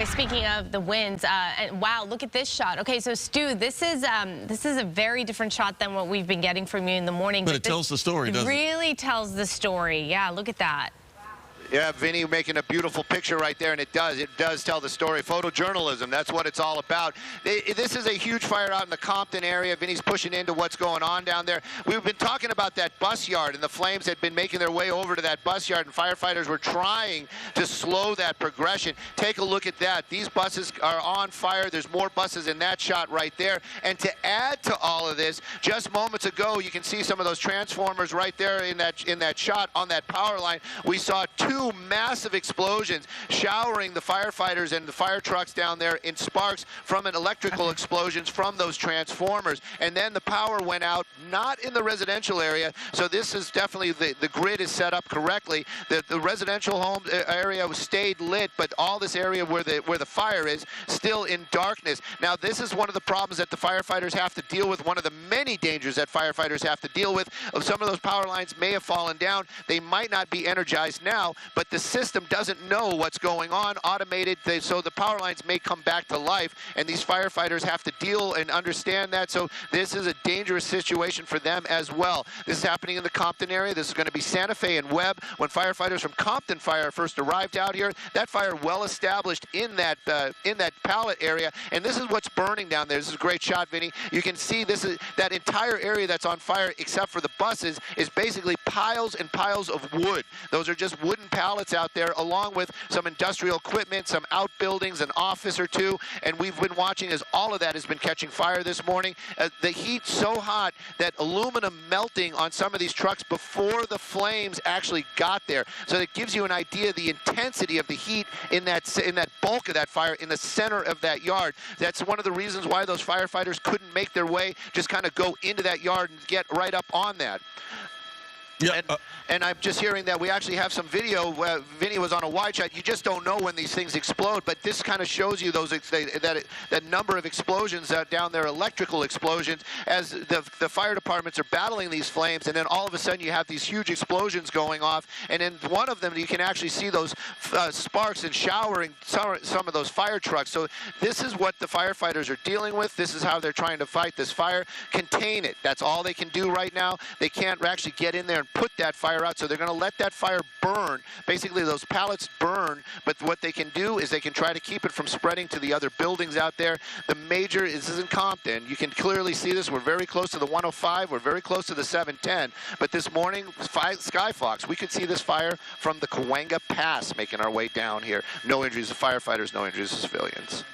Speaking of the winds, and wow, look at this shot. Okay, so Stu, this is a very different shot than what we've been getting from you in the morning. But it tells the story, doesn't it? It really tells the story. Yeah, look at that. Yeah, Vinny making a beautiful picture right there, and it does tell the story. Photojournalism, that's what it's all about. This is a huge fire out in the Compton area. Vinny's pushing into what's going on down there. We've been talking about that bus yard, and the flames had been making their way over to that bus yard, and firefighters were trying to slow that progression. Take a look at that. These buses are on fire. There's more buses in that shot right there. And to add to all of this, just moments ago, you can see some of those transformers right there in that shot on that power line. We saw two massive explosions showering the firefighters and the fire trucks down there in sparks from an electrical explosions from those transformers. And then the power went out, not in the residential area. So this is definitely the grid is set up correctly. The residential home area stayed lit, but all this area where the fire is still in darkness. Now this is one of the problems that the firefighters have to deal with. One of the many dangers that firefighters have to deal with. Some of those power lines may have fallen down. They might not be energized now, but the system doesn't know what's going on, automated, so the power lines may come back to life, and these firefighters have to deal and understand that. So this is a dangerous situation for them as well. This is happening in the Compton area. This is going to be Santa Fe and Webb. When firefighters from Compton Fire first arrived out here, that fire well established in that pallet area, and this is what's burning down there. This is a great shot, Vinny. You can see that entire area that's on fire, except for the buses, is basically piles and piles of wood. Those are just wooden pallets out there, along with some industrial equipment, some outbuildings, an office or two, and we've been watching as all of that has been catching fire this morning. The heat's so hot that aluminum melting on some of these trucks before the flames actually got there. So it gives you an idea of the intensity of the heat in that bulk of that fire in the center of that yard. That's one of the reasons why those firefighters couldn't make their way, just kind of go into that yard and get right up on that. Yeah, and I'm just hearing that we actually have some video where Vinny was on a wide shot. You just don't know when these things explode, but this kind of shows you those that number of explosions down there, electrical explosions, as the fire departments are battling these flames, and then all of a sudden you have these huge explosions going off, and in one of them you can actually see those sparks and showering some of those fire trucks. So this is what the firefighters are dealing with. This is how they're trying to fight this fire, contain it. That's all they can do right now. They can't actually get in there and put that fire out, so they're going to let that fire burn. Basically, those pallets burn, but what they can do is they can try to keep it from spreading to the other buildings out there. This is in Compton. You can clearly see this. We're very close to the 105. We're very close to the 710. But this morning, Skyfox, we could see this fire from the Cahuenga Pass making our way down here. No injuries to firefighters, no injuries to civilians.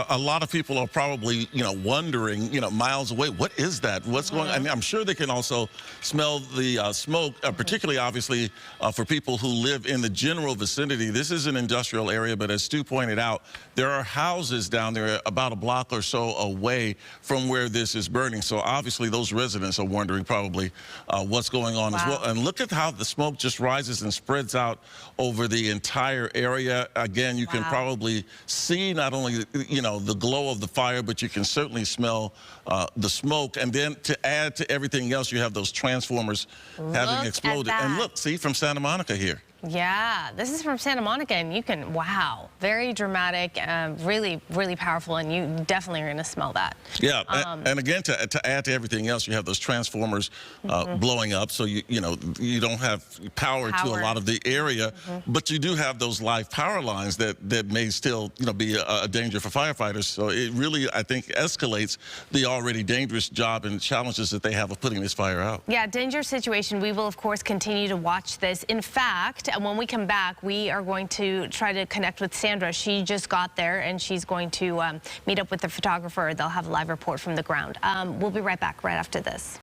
A lot of people are probably, wondering, miles away, what is that? What's going on? I mean, I'm sure they can also smell the smoke, particularly, obviously, for people who live in the general vicinity. This is an industrial area, but as Stu pointed out, there are houses down there about a block or so away from where this is burning. So obviously, those residents are wondering probably what's going on as well. And look at how the smoke just rises and spreads out over the entire area. Again, you can probably see not only the glow of the fire, but you can certainly smell the smoke. And then to add to everything else, you have those transformers having exploded. And look, see, from Santa Monica here. Yeah, this is from Santa Monica, and you can, wow, very dramatic, really, really powerful, and you definitely are going to smell that. Yeah, and again, to add to everything else, you have those transformers blowing up, so you don't have power to a lot of the area, but you do have those live power lines that may still, be a danger for firefighters. So it really, I think, escalates the already dangerous job and challenges that they have of putting this fire out. Yeah, dangerous situation. We will, of course, continue to watch this. In fact, and when we come back, we are going to try to connect with Sandra. She just got there, and she's going to meet up with the photographer. They'll have a live report from the ground. We'll be right back right after this.